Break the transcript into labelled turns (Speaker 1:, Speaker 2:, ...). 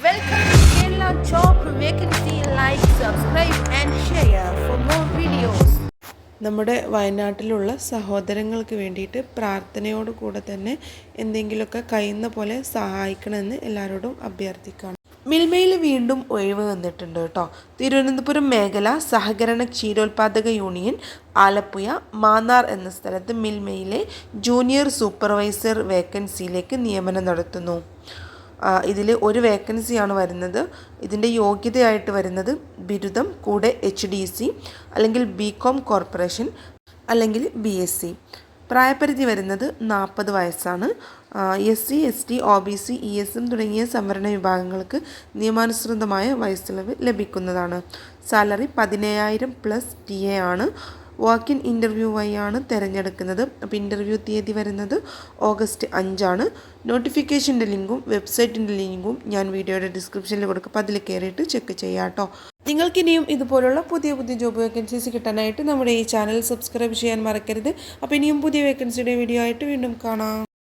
Speaker 1: Welcome to Kerala Job Vacancy. Like, subscribe and share for more videos.
Speaker 2: നമ്മുടെ വയനാട്ടിലുള്ള സഹോദരങ്ങൾക്ക് വേണ്ടിയിട്ട് പ്രാർത്ഥനയോട് കൂടെ തന്നെ എന്തെങ്കിലുമൊക്കെ കഴിയുന്ന പോലെ സഹായിക്കണമെന്ന് എല്ലാവരോടും അഭ്യർത്ഥിക്കുകയാണ്. മിൽമയിൽ വീണ്ടും ഒഴിവ് വന്നിട്ടുണ്ട് കേട്ടോ. തിരുവനന്തപുരം മേഖല സഹകരണ ക്ഷീരോത്പാദക യൂണിയൻ ആലപ്പുഴ മാന്നാർ എന്ന സ്ഥലത്ത് മിൽമയിലെ ജൂനിയർ സൂപ്പർവൈസർ വേക്കൻസിയിലേക്ക് നിയമനം നടത്തുന്നു. ഇതിൽ ഒരു വേക്കൻസിയാണ് വരുന്നത്. ഇതിൻ്റെ യോഗ്യതയായിട്ട് വരുന്നത് ബിരുദം കൂടെ HDC അല്ലെങ്കിൽ BCom കോർപ്പറേഷൻ അല്ലെങ്കിൽ BSc. പ്രായപരിധി വരുന്നത് 40 വയസ്സാണ്. SC ST OBC ESM തുടങ്ങിയ സംവരണ വിഭാഗങ്ങൾക്ക് നിയമാനുസൃതമായ വയസ്സിളവ് ലഭിക്കുന്നതാണ്. സാലറി 17,000 പ്ലസ് TA ആണ്. വാക്ക് ഇൻ ഇൻ്റർവ്യൂ വഴിയാണ് തിരഞ്ഞെടുക്കുന്നത്. അപ്പോൾ ഇൻ്റർവ്യൂ തീയതി വരുന്നത് August 5 നോട്ടിഫിക്കേഷൻ്റെ ലിങ്കും വെബ്സൈറ്റിൻ്റെ ലിങ്കും ഞാൻ വീഡിയോയുടെ ഡിസ്ക്രിപ്ഷനിൽ കൊടുക്കും. അപ്പോൾ അതിൽ കയറിയിട്ട് ചെക്ക് ചെയ്യാം കേട്ടോ. നിങ്ങൾക്കിനിയും ഇതുപോലുള്ള പുതിയ പുതിയ ജോബ് വേക്കൻസീസ് കിട്ടാനായിട്ട് നമ്മുടെ ഈ ചാനൽ സബ്സ്ക്രൈബ് ചെയ്യാൻ മറക്കരുത്. അപ്പോൾ ഇനിയും പുതിയ വേക്കൻസിയുടെ വീഡിയോ ആയിട്ട് വീണ്ടും കാണാം.